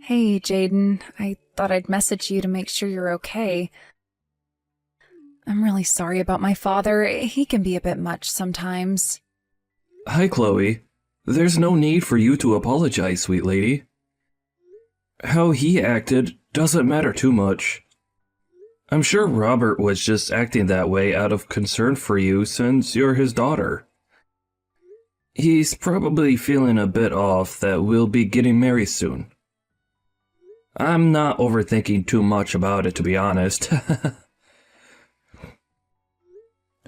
Hey, Jaden. I thought I'd message you to make sure you're okay. I'm really sorry about my father. He can be a bit much sometimes. Hi, Chloe. There's no need for you to apologize, sweet lady. How he acted doesn't matter too much. I'm sure Robert was just acting that way out of concern for you since you're his daughter. He's probably feeling a bit off that we'll be getting married soon. I'm not overthinking too much about it, to be honest.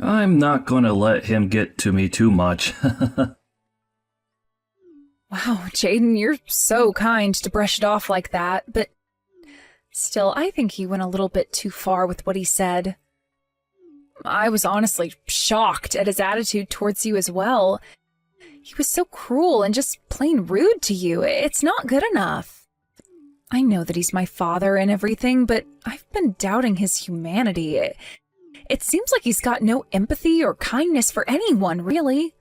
I'm not gonna let him get to me too much. Wow, Jaden, you're so kind to brush it off like that, but still, I think he went a little bit too far with what he said. I was honestly shocked at his attitude towards you as well. He was so cruel and just plain rude to you. It's not good enough. I know that he's my father and everything, but I've been doubting his humanity. It seems like he's got no empathy or kindness for anyone, really.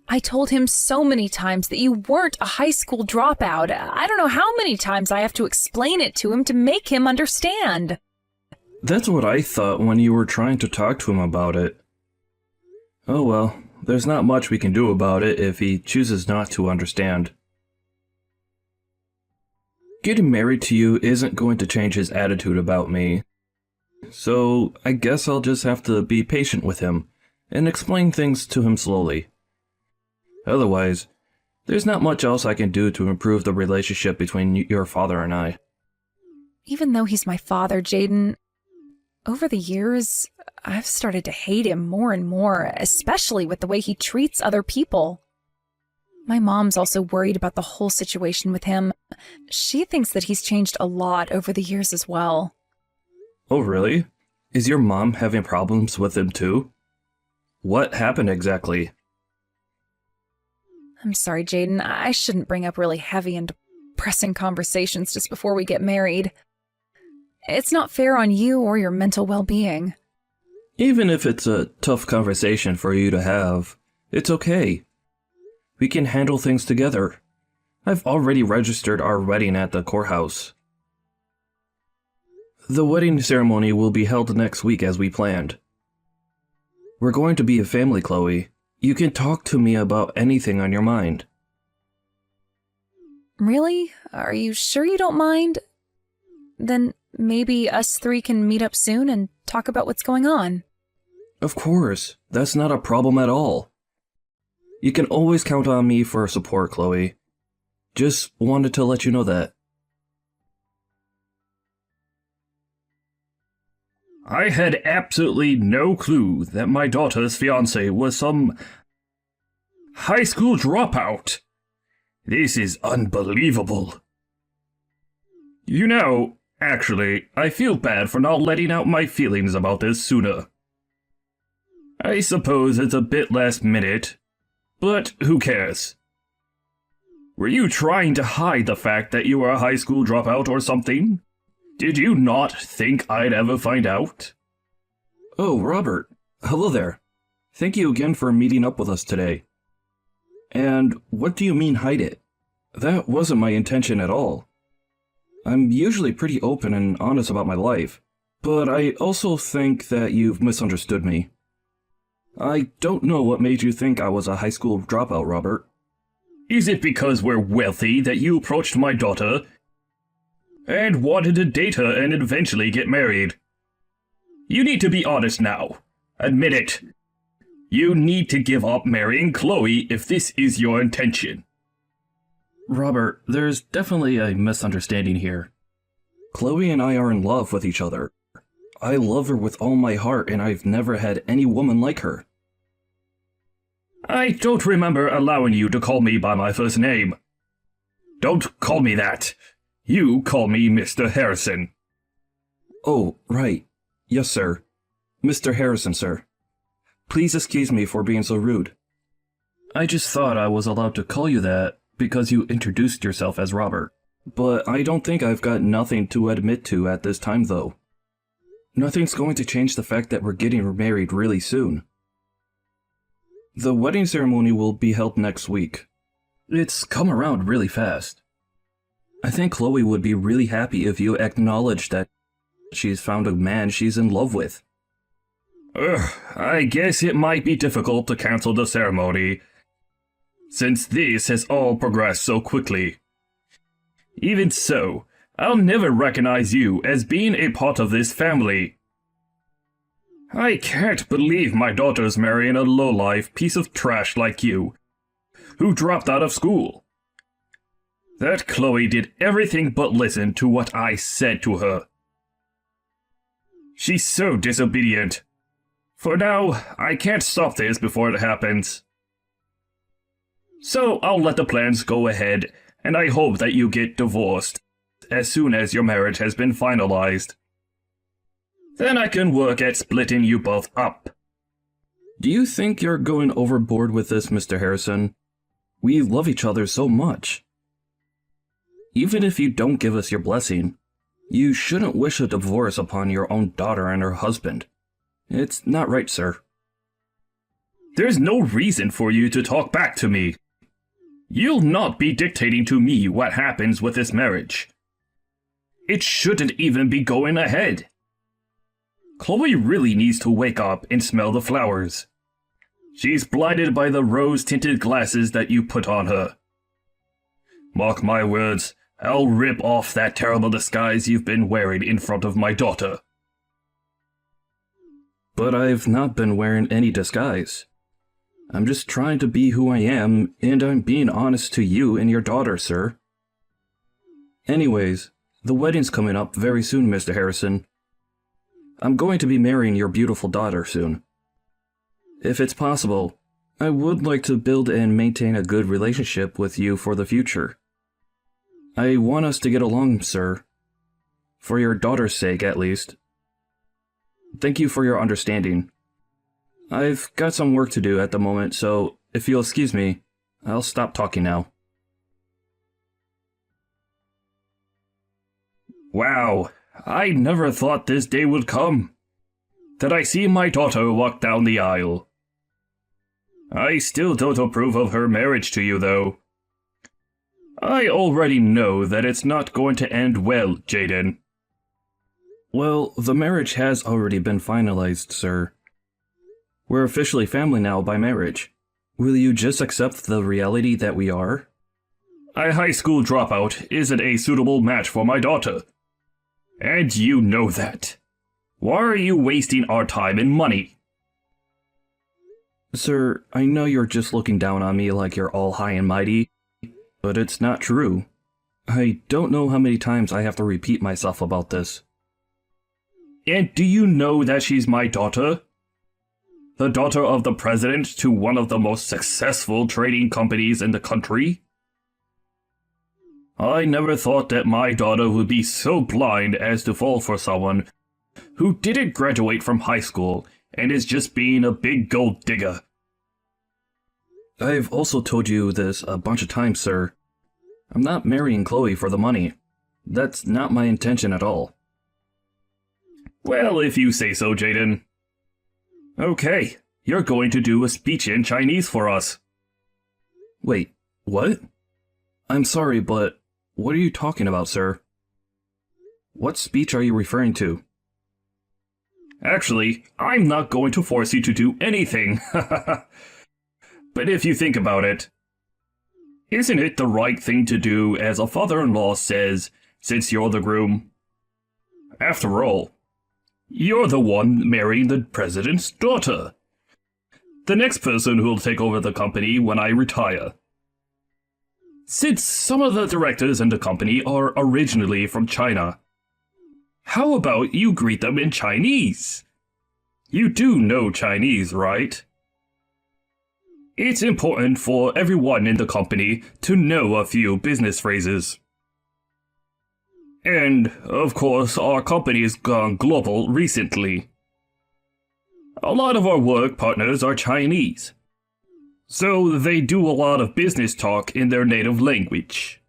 I told him so many times that you weren't a high school dropout. I don't know how many times I have to explain it to him to make him understand. That's what I thought when you were trying to talk to him about it. Oh well, there's not much we can do about it if he chooses not to understand. Getting married to you isn't going to change his attitude about me. So I guess I'll just have to be patient with him and explain things to him slowly. Otherwise, there's not much else I can do to improve the relationship between your father and I. Even though he's my father, Jaden, over the years, I've started to hate him more and more, especially with the way he treats other people. My mom's also worried about the whole situation with him. She thinks that he's changed a lot over the years as well. Oh, really? Is your mom having problems with him too? What happened exactly? I'm sorry, Jaden. I shouldn't bring up really heavy and depressing conversations just before we get married. It's not fair on you or your mental well-being. Even if it's a tough conversation for you to have, it's okay. We can handle things together. I've already registered our wedding at the courthouse. The wedding ceremony will be held next week as we planned. We're going to be a family, Chloe. You can talk to me about anything on your mind. Really? Are you sure you don't mind? Then maybe us three can meet up soon and talk about what's going on. Of course, that's not a problem at all. You can always count on me for support, Chloe. Just wanted to let you know that. I had absolutely no clue that my daughter's fiancé was some high school dropout. This is unbelievable. You know, actually, I feel bad for not letting out my feelings about this sooner. I suppose it's a bit last minute, but who cares? Were you trying to hide the fact that you were a high school dropout or something? Did you not think I'd ever find out? Oh, Robert. Hello there. Thank you again for meeting up with us today. And what do you mean hide it? That wasn't my intention at all. I'm usually pretty open and honest about my life, but I also think that you've misunderstood me. I don't know what made you think I was a high school dropout, Robert. Is it because we're wealthy that you approached my daughter and wanted to date her and eventually get married? You need to be honest now. Admit it. You need to give up marrying Chloe if this is your intention. Robert, there's definitely a misunderstanding here. Chloe and I are in love with each other. I love her with all my heart, and I've never had any woman like her. I don't remember allowing you to call me by my first name. Don't call me that. You call me Mr. Harrison. Oh, right. Yes, sir. Mr. Harrison, sir. Please excuse me for being so rude. I just thought I was allowed to call you that because you introduced yourself as Robert. But I don't think I've got nothing to admit to at this time, though. Nothing's going to change the fact that we're getting married really soon. The wedding ceremony will be held next week. It's come around really fast. I think Chloe would be really happy if you acknowledged that she's found a man she's in love with. I guess it might be difficult to cancel the ceremony, since this has all progressed so quickly. Even so, I'll never recognize you as being a part of this family. I can't believe my daughter's marrying a lowlife piece of trash like you, who dropped out of school. That Chloe did everything but listen to what I said to her. She's so disobedient. For now, I can't stop this before it happens. So I'll let the plans go ahead, and I hope that you get divorced as soon as your marriage has been finalized. Then I can work at splitting you both up. Do you think you're going overboard with this, Mr. Harrison? We love each other so much. Even if you don't give us your blessing, you shouldn't wish a divorce upon your own daughter and her husband. It's not right, sir. There's no reason for you to talk back to me. You'll not be dictating to me what happens with this marriage. It shouldn't even be going ahead. Chloe really needs to wake up and smell the flowers. She's blinded by the rose-tinted glasses that you put on her. Mark my words, I'll rip off that terrible disguise you've been wearing in front of my daughter. But I've not been wearing any disguise. I'm just trying to be who I am, and I'm being honest to you and your daughter, sir. Anyways, the wedding's coming up very soon, Mr. Harrison. I'm going to be marrying your beautiful daughter soon. If it's possible, I would like to build and maintain a good relationship with you for the future. I want us to get along, sir. For your daughter's sake, at least. Thank you for your understanding. I've got some work to do at the moment, so if you'll excuse me, I'll stop talking now. Wow, I never thought this day would come. That I see my daughter walk down the aisle. I still don't approve of her marriage to you, though. I already know that it's not going to end well, Jaden. Well, the marriage has already been finalized, sir. We're officially family now by marriage. Will you just accept the reality that we are? A high school dropout isn't a suitable match for my daughter. And you know that. Why are you wasting our time and money? Sir, I know you're just looking down on me like you're all high and mighty, but it's not true. I don't know how many times I have to repeat myself about this. And do you know that she's my daughter? The daughter of the president to one of the most successful trading companies in the country? I never thought that my daughter would be so blind as to fall for someone who didn't graduate from high school and is just being a big gold digger. I've also told you this a bunch of times, sir. I'm not marrying Chloe for the money. That's not my intention at all. Well, if you say so, Jaden. Okay, you're going to do a speech in Chinese for us. Wait, what? I'm sorry, but what are you talking about, sir? What speech are you referring to? Actually, I'm not going to force you to do anything. But if you think about it, isn't it the right thing to do as a father-in-law says, since you're the groom? After all, you're the one marrying the president's daughter. The next person who'll take over the company when I retire. Since some of the directors in the company are originally from China, how about you greet them in Chinese? You do know Chinese, right? It's important for everyone in the company to know a few business phrases. And, of course, our company's gone global recently. A lot of our work partners are Chinese, so they do a lot of business talk in their native language.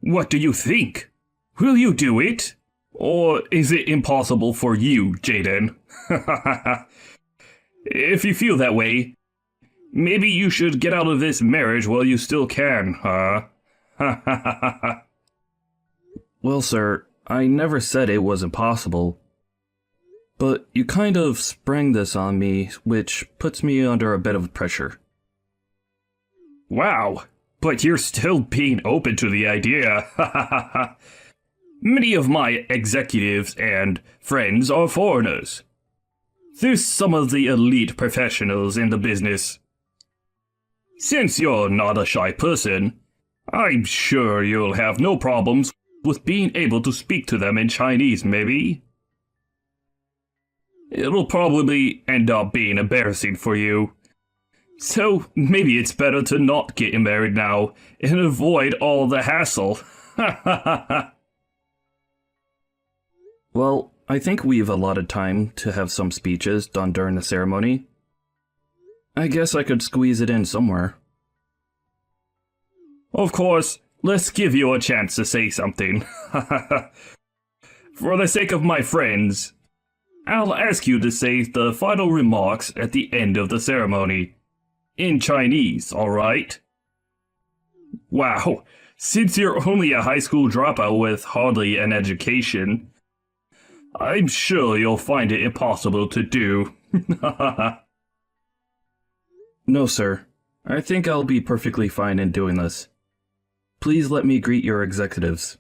What do you think? Will you do it? Or is it impossible for you, Jaden? If you feel that way, maybe you should get out of this marriage while you still can, huh? Well, sir, I never said it was impossible. But you kind of sprang this on me, which puts me under a bit of pressure. Wow, but you're still being open to the idea. Many of my executives and friends are foreigners. They're some of the elite professionals in the business. Since you're not a shy person, I'm sure you'll have no problems with being able to speak to them in Chinese, maybe? It'll probably end up being embarrassing for you. So maybe it's better to not get married now and avoid all the hassle. Well, I think we've allotted time to have some speeches done during the ceremony. I guess I could squeeze it in somewhere. Of course, let's give you a chance to say something. For the sake of my friends, I'll ask you to say the final remarks at the end of the ceremony. In Chinese, alright? Wow, since you're only a high school dropout with hardly an education, I'm sure you'll find it impossible to do. No, sir. I think I'll be perfectly fine in doing this. Please let me greet your executives.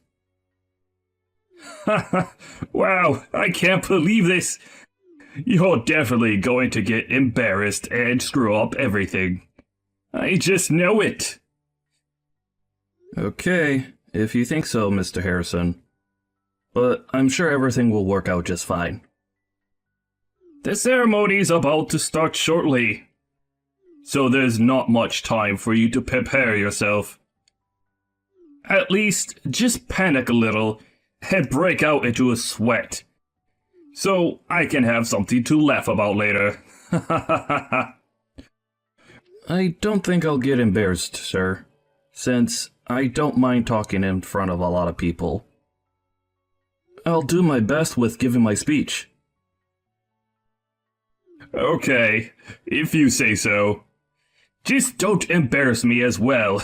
Wow, I can't believe this. You're definitely going to get embarrassed and screw up everything. I just know it. Okay, if you think so, Mr. Harrison. But I'm sure everything will work out just fine. The ceremony's about to start shortly, so there's not much time for you to prepare yourself. At least, just panic a little and break out into a sweat, so I can have something to laugh about later. I don't think I'll get embarrassed, sir, since I don't mind talking in front of a lot of people. I'll do my best with giving my speech. Okay, if you say so. Just don't embarrass me as well.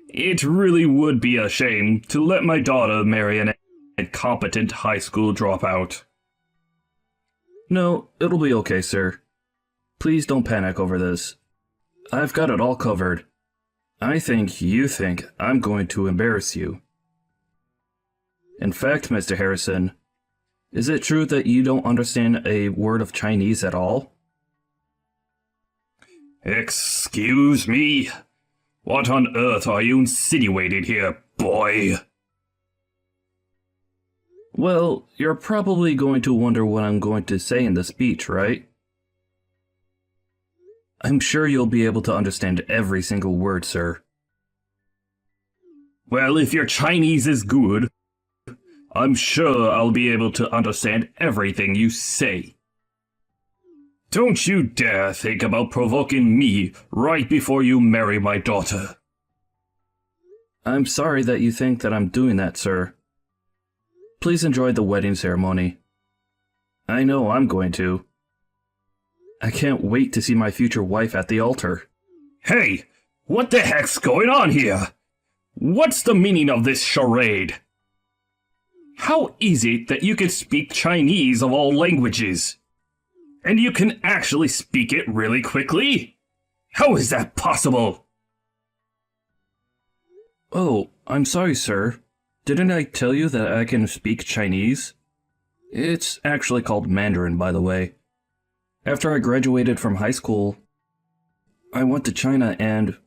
It really would be a shame to let my daughter marry an incompetent high school dropout. No, it'll be okay, sir. Please don't panic over this. I've got it all covered. I think you think I'm going to embarrass you. In fact, Mr. Harrison, is it true that you don't understand a word of Chinese at all? Excuse me? What on earth are you insinuating here, boy? Well, you're probably going to wonder what I'm going to say in the speech, right? I'm sure you'll be able to understand every single word, sir. Well, if your Chinese is good, I'm sure I'll be able to understand everything you say. Don't you dare think about provoking me right before you marry my daughter. I'm sorry that you think that I'm doing that, sir. Please enjoy the wedding ceremony. I know I'm going to. I can't wait to see my future wife at the altar. Hey, what the heck's going on here? What's the meaning of this charade? How is it that you can speak Chinese of all languages? And you can actually speak it really quickly? How is that possible? Oh, I'm sorry, sir. Didn't I tell you that I can speak Chinese? It's actually called Mandarin, by the way. After I graduated from high school, I went to China and,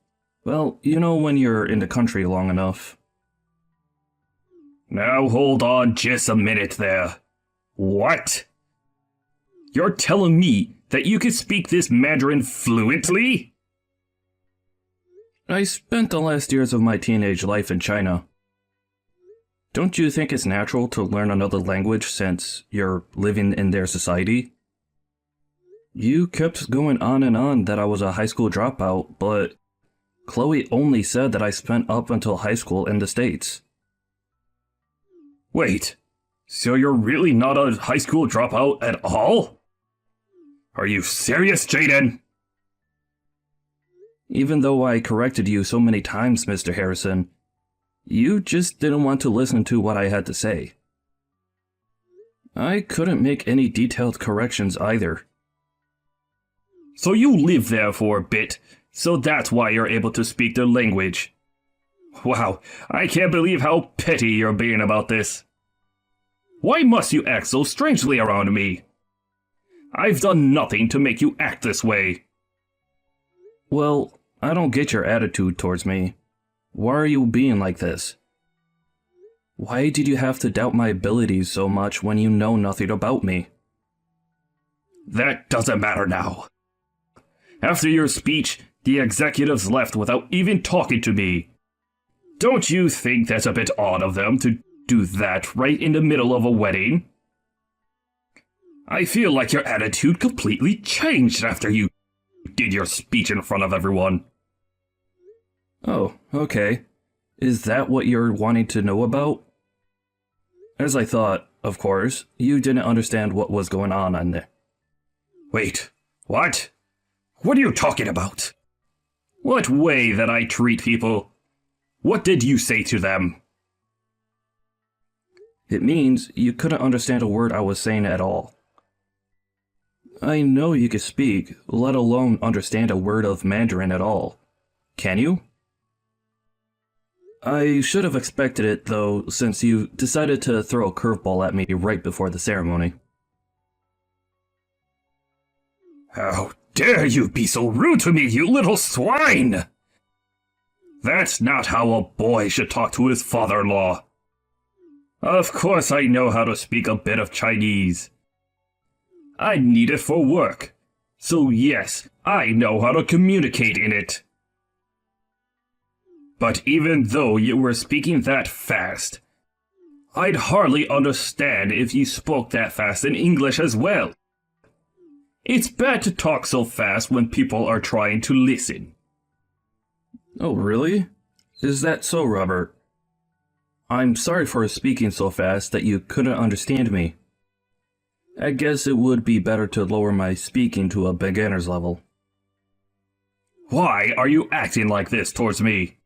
well, you know when you're in the country long enough. Now hold on just a minute there. What? You're telling me that you can speak this Mandarin fluently? I spent the last years of my teenage life in China. Don't you think it's natural to learn another language since you're living in their society? You kept going on and on that I was a high school dropout, but Chloe only said that I spent up until high school in the States. Wait, so you're really not a high school dropout at all? Are you serious, Jaden? Even though I corrected you so many times, Mr. Harrison, you just didn't want to listen to what I had to say. I couldn't make any detailed corrections either. So you live there for a bit, so that's why you're able to speak their language. Wow, I can't believe how petty you're being about this. Why must you act so strangely around me? I've done nothing to make you act this way. Well, I don't get your attitude towards me. Why are you being like this? Why did you have to doubt my abilities so much when you know nothing about me? That doesn't matter now. After your speech, the executives left without even talking to me. Don't you think that's a bit odd of them to do that right in the middle of a wedding? I feel like your attitude completely changed after you did your speech in front of everyone. Oh, okay. Is that what you're wanting to know about? As I thought, of course, you didn't understand what was going on there. Wait, what? What are you talking about? What way that I treat people? What did you say to them? It means you couldn't understand a word I was saying at all. I know you could speak, let alone understand a word of Mandarin at all. Can you? I should have expected it, though, since you decided to throw a curveball at me right before the ceremony. How dare you be so rude to me, you little swine! That's not how a boy should talk to his father-in-law. Of course I know how to speak a bit of Chinese. I need it for work. So yes, I know how to communicate in it. But even though you were speaking that fast, I'd hardly understand if you spoke that fast in English as well. It's bad to talk so fast when people are trying to listen. Oh, really? Is that so, Robert? I'm sorry for speaking so fast that you couldn't understand me. I guess it would be better to lower my speaking to a beginner's level. Why are you acting like this towards me?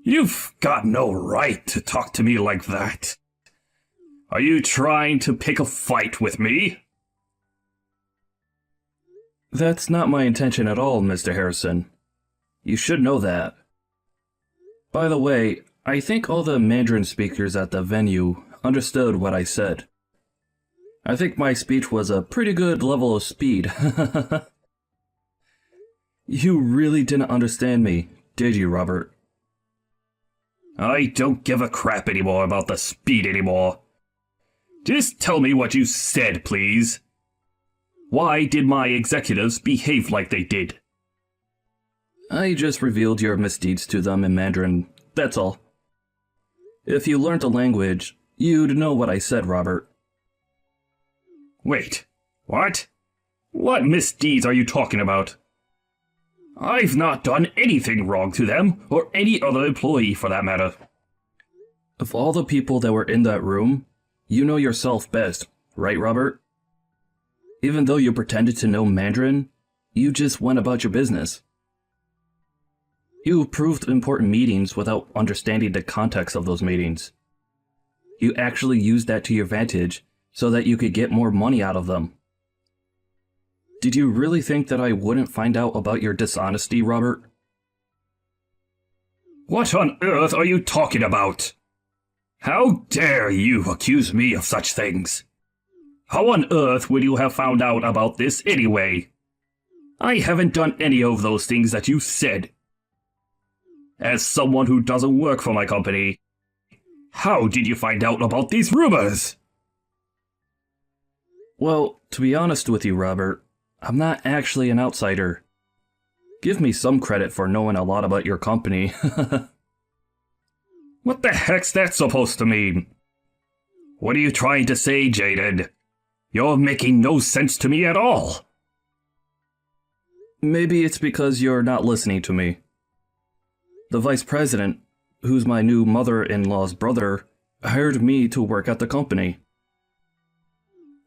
You've got no right to talk to me like that. Are you trying to pick a fight with me? That's not my intention at all, Mr. Harrison. You should know that. By the way, I think all the Mandarin speakers at the venue understood what I said. I think my speech was a pretty good level of speed. You really didn't understand me, did you, Robert? I don't give a crap anymore about the speed anymore. Just tell me what you said, please. Why did my executives behave like they did? I just revealed your misdeeds to them in Mandarin, that's all. If you learned the language, you'd know what I said, Robert. Wait, what? What misdeeds are you talking about? I've not done anything wrong to them, or any other employee for that matter. Of all the people that were in that room, you know yourself best, right, Robert? Even though you pretended to know Mandarin, you just went about your business. You approved important meetings without understanding the context of those meetings. You actually used that to your advantage so that you could get more money out of them. Did you really think that I wouldn't find out about your dishonesty, Robert? What on earth are you talking about? How dare you accuse me of such things? How on earth would you have found out about this anyway? I haven't done any of those things that you said. As someone who doesn't work for my company, how did you find out about these rumors? Well, to be honest with you, Robert, I'm not actually an outsider. Give me some credit for knowing a lot about your company. What the heck's that supposed to mean? What are you trying to say, Jaden? You're making no sense to me at all. Maybe it's because you're not listening to me. The vice president, who's my new mother-in-law's brother, hired me to work at the company.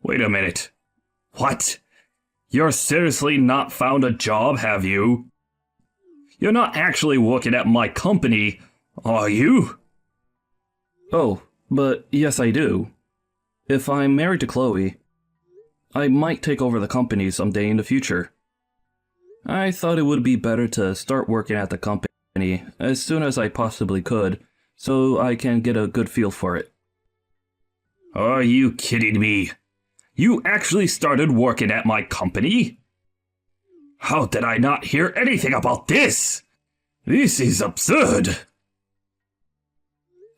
Wait a minute. What? You're seriously not found a job, have you? You're not actually working at my company, are you? Oh, but yes I do. If I'm married to Chloe, I might take over the company someday in the future. I thought it would be better to start working at the company as soon as I possibly could, so I can get a good feel for it. Are you kidding me? You actually started working at my company? How did I not hear anything about this? This is absurd.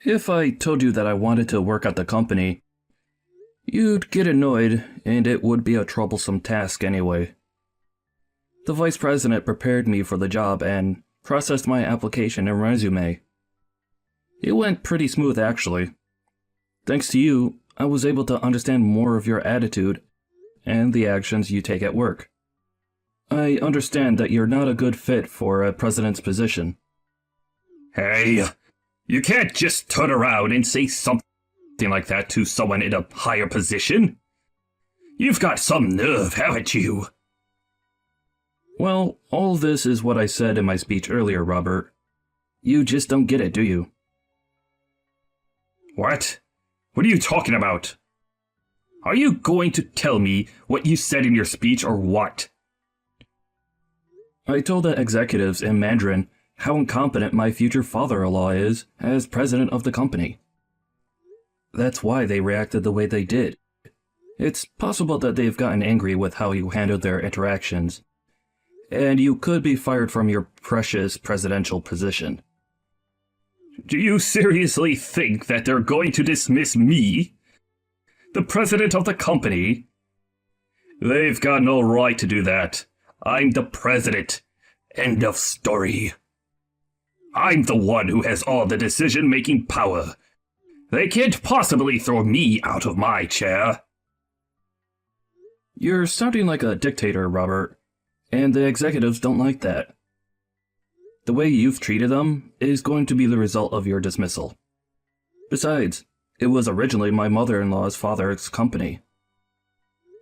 If I told you that I wanted to work at the company, you'd get annoyed, and it would be a troublesome task anyway. The vice president prepared me for the job and processed my application and resume. It went pretty smooth, actually. Thanks to you, I was able to understand more of your attitude and the actions you take at work. I understand that you're not a good fit for a president's position. Hey, you can't just turn around and say something like that to someone in a higher position. You've got some nerve, haven't you? Well, all this is what I said in my speech earlier, Robert. You just don't get it, do you? What? What are you talking about? Are you going to tell me what you said in your speech or what? I told the executives in Mandarin how incompetent my future father-in-law is as president of the company. That's why they reacted the way they did. It's possible that they've gotten angry with how you handled their interactions, and you could be fired from your precious presidential position. Do you seriously think that they're going to dismiss me, the president of the company? They've got no right to do that. I'm the president. End of story. I'm the one who has all the decision-making power. They can't possibly throw me out of my chair. You're sounding like a dictator, Robert, and the executives don't like that. The way you've treated them is going to be the result of your dismissal. Besides, it was originally my mother-in-law's father's company.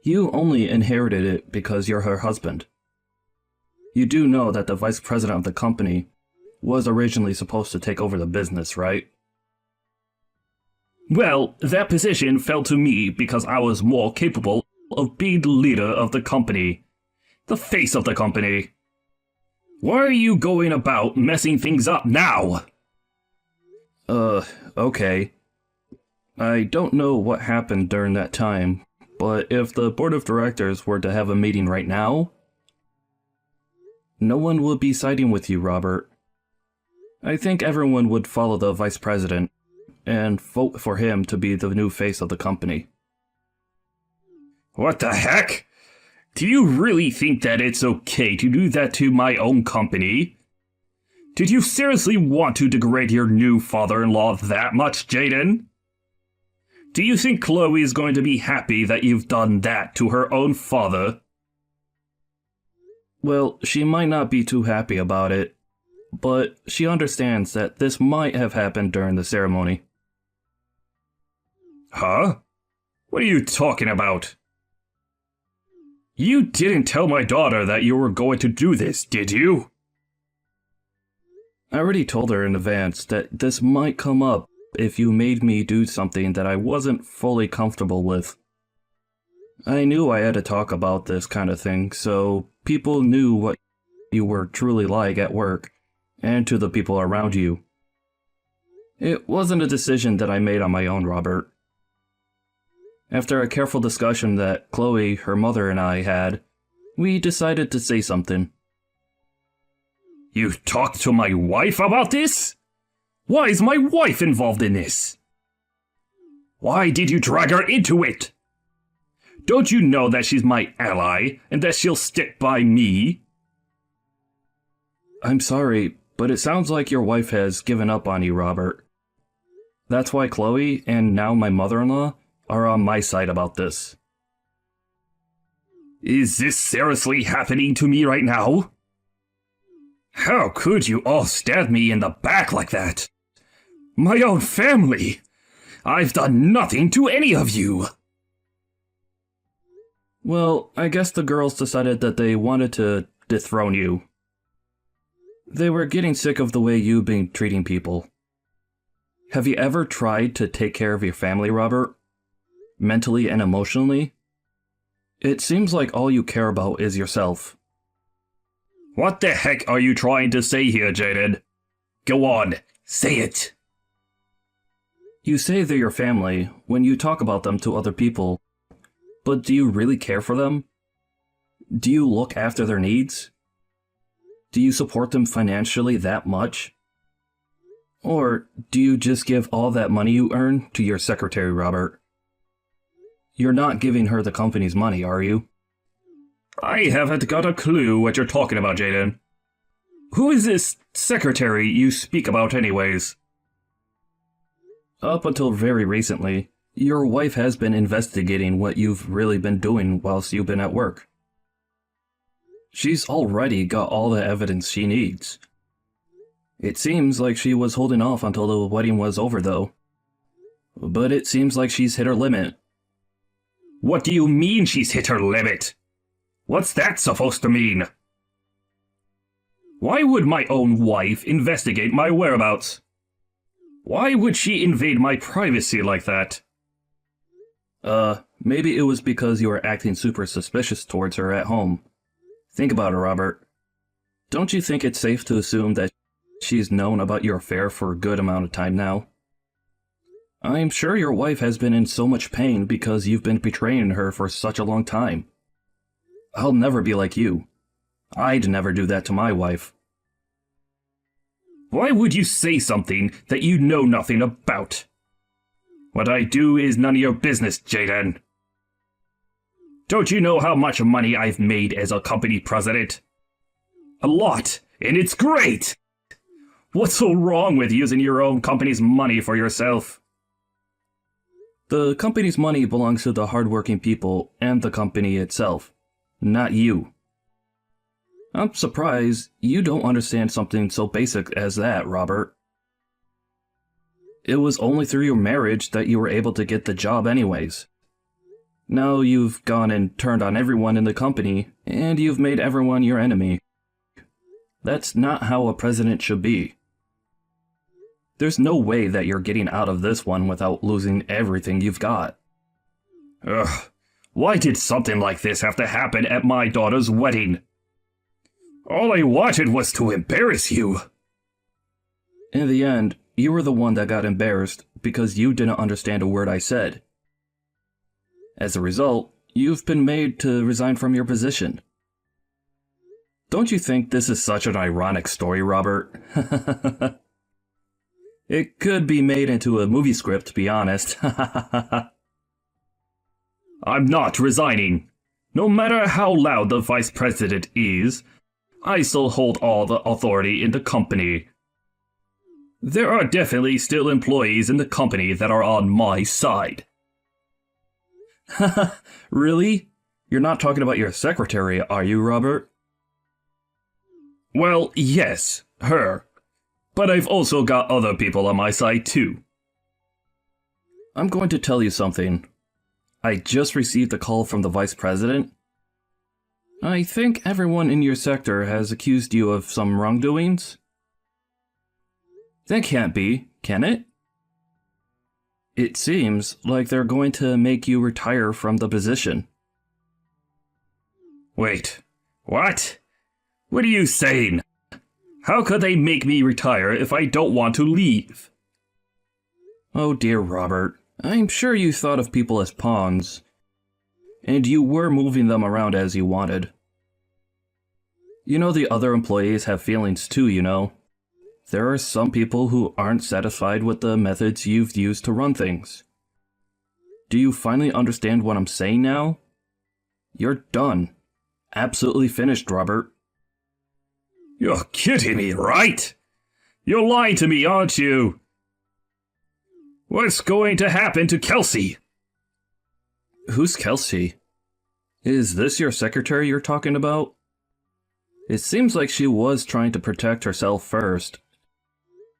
You only inherited it because you're her husband. You do know that the vice president of the company was originally supposed to take over the business, right? Well, that position fell to me because I was more capable of being the leader of the company, the face of the company. Why are you going about messing things up now? Okay. I don't know what happened during that time, but if the board of directors were to have a meeting right now, no one would be siding with you, Robert. I think everyone would follow the vice president and vote for him to be the new face of the company. What the heck? Do you really think that it's okay to do that to my own company? Did you seriously want to degrade your new father-in-law that much, Jaden? Do you think Chloe is going to be happy that you've done that to her own father? Well, she might not be too happy about it, but she understands that this might have happened during the ceremony. Huh? What are you talking about? You didn't tell my daughter that you were going to do this, did you? I already told her in advance that this might come up if you made me do something that I wasn't fully comfortable with. I knew I had to talk about this kind of thing, so people knew what you were truly like at work, and to the people around you. It wasn't a decision that I made on my own, Robert. After a careful discussion that Chloe, her mother, and I had, we decided to say something. You talked to my wife about this? Why is my wife involved in this? Why did you drag her into it? Don't you know that she's my ally and that she'll stick by me? I'm sorry, but it sounds like your wife has given up on you, Robert. That's why Chloe, and now my mother-in-law, are on my side about this. Is this seriously happening to me right now? How could you all stab me in the back like that? My own family! I've done nothing to any of you! Well, I guess the girls decided that they wanted to dethrone you. They were getting sick of the way you've been treating people. Have you ever tried to take care of your family, Robert? Mentally and emotionally? It seems like all you care about is yourself. What the heck are you trying to say here, Jaden? Go on, say it. You say they're your family when you talk about them to other people, but do you really care for them? Do you look after their needs? Do you support them financially that much? Or do you just give all that money you earn to your secretary, Robert? You're not giving her the company's money, are you? I haven't got a clue what you're talking about, Jaden. Who is this secretary you speak about anyways? Up until very recently, your wife has been investigating what you've really been doing whilst you've been at work. She's already got all the evidence she needs. It seems like she was holding off until the wedding was over, though. But it seems like she's hit her limit. What do you mean she's hit her limit? What's that supposed to mean? Why would my own wife investigate my whereabouts? Why would she invade my privacy like that? Maybe it was because you were acting super suspicious towards her at home. Think about it, Robert. Don't you think it's safe to assume that she's known about your affair for a good amount of time now? I'm sure your wife has been in so much pain because you've been betraying her for such a long time. I'll never be like you. I'd never do that to my wife. Why would you say something that you know nothing about? What I do is none of your business, Jaden. Don't you know how much money I've made as a company president? A lot, and it's great! What's so wrong with using your own company's money for yourself? The company's money belongs to the hardworking people and the company itself, not you. I'm surprised you don't understand something so basic as that, Robert. It was only through your marriage that you were able to get the job anyways. Now you've gone and turned on everyone in the company, and you've made everyone your enemy. That's not how a president should be. There's no way that you're getting out of this one without losing everything you've got. Ugh, why did something like this have to happen at my daughter's wedding? All I wanted was to embarrass you. In the end, you were the one that got embarrassed because you didn't understand a word I said. As a result, you've been made to resign from your position. Don't you think this is such an ironic story, Robert? It could be made into a movie script, to be honest. I'm not resigning. No matter how loud the vice president is, I still hold all the authority in the company. There are definitely still employees in the company that are on my side. Really? You're not talking about your secretary, are you, Robert? Well, yes, her. But I've also got other people on my side too. I'm going to tell you something. I just received a call from the vice president. I think everyone in your sector has accused you of some wrongdoings. That can't be, can it? It seems like they're going to make you retire from the position. Wait, what? What are you saying? How could they make me retire if I don't want to leave? Oh dear, Robert. I'm sure you thought of people as pawns. And you were moving them around as you wanted. You know the other employees have feelings too, you know. There are some people who aren't satisfied with the methods you've used to run things. Do you finally understand what I'm saying now? You're done. Absolutely finished, Robert. You're kidding me, right? You're lying to me, aren't you? What's going to happen to Kelsey? Who's Kelsey? Is this your secretary you're talking about? It seems like she was trying to protect herself first,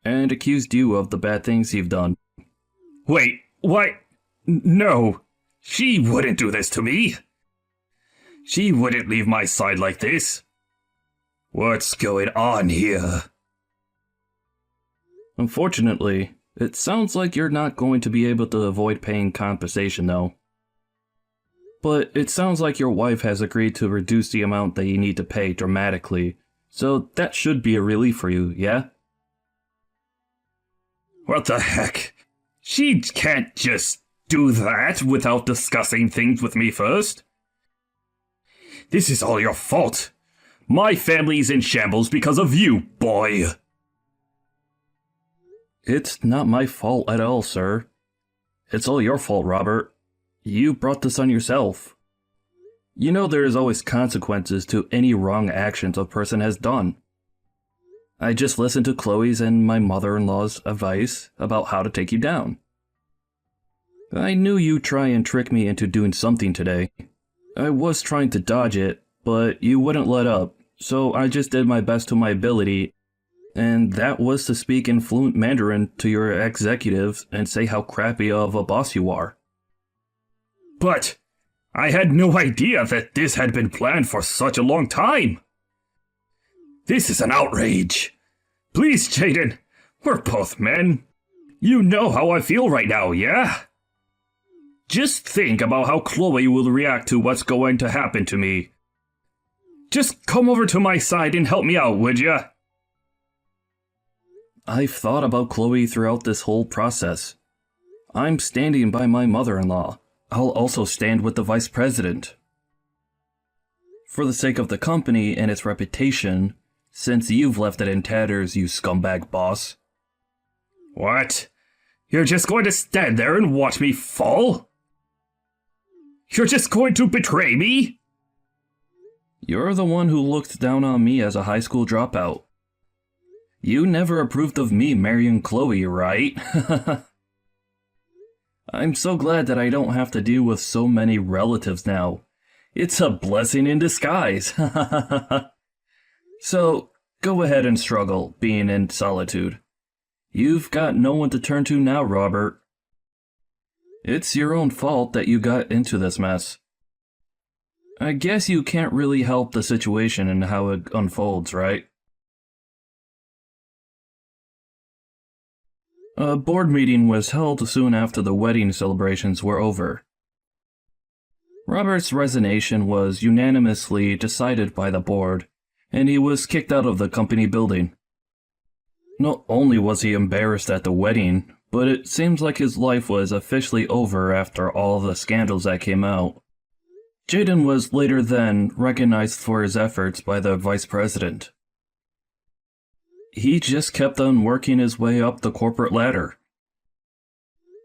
and accused you of the bad things you've done. Wait, what? No, she wouldn't do this to me. She wouldn't leave my side like this. What's going on here? Unfortunately, it sounds like you're not going to be able to avoid paying compensation, though. But it sounds like your wife has agreed to reduce the amount that you need to pay dramatically, so that should be a relief for you, yeah? What the heck? She can't just do that without discussing things with me first. This is all your fault. My family's in shambles because of you, boy. It's not my fault at all, sir. It's all your fault, Robert. You brought this on yourself. You know there is always consequences to any wrong actions a person has done. I just listened to Chloe's and my mother-in-law's advice about how to take you down. I knew you'd try and trick me into doing something today. I was trying to dodge it, but you wouldn't let up, so I just did my best to my ability, and that was to speak in fluent Mandarin to your executives and say how crappy of a boss you are. But I had no idea that this had been planned for such a long time. This is an outrage. Please, Jaden, we're both men. You know how I feel right now, yeah? Just think about how Chloe will react to what's going to happen to me. Just come over to my side and help me out, would ya? I've thought about Chloe throughout this whole process. I'm standing by my mother-in-law. I'll also stand with the vice president. For the sake of the company and its reputation, since you've left it in tatters, you scumbag boss. What? You're just going to stand there and watch me fall? You're just going to betray me? You're the one who looked down on me as a high school dropout. You never approved of me marrying Chloe, right? I'm so glad that I don't have to deal with so many relatives now. It's a blessing in disguise. So, go ahead and struggle, being in solitude. You've got no one to turn to now, Robert. It's your own fault that you got into this mess. I guess you can't really help the situation and how it unfolds, right? A board meeting was held soon after the wedding celebrations were over. Robert's resignation was unanimously decided by the board, and he was kicked out of the company building. Not only was he embarrassed at the wedding, but it seems like his life was officially over after all the scandals that came out. Jaden was later then recognized for his efforts by the vice president. He just kept on working his way up the corporate ladder.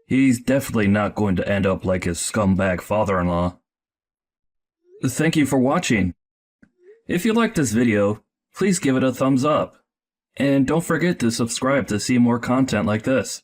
He's definitely not going to end up like his scumbag father-in-law. Thank you for watching. If you liked this video, please give it a thumbs up. And don't forget to subscribe to see more content like this.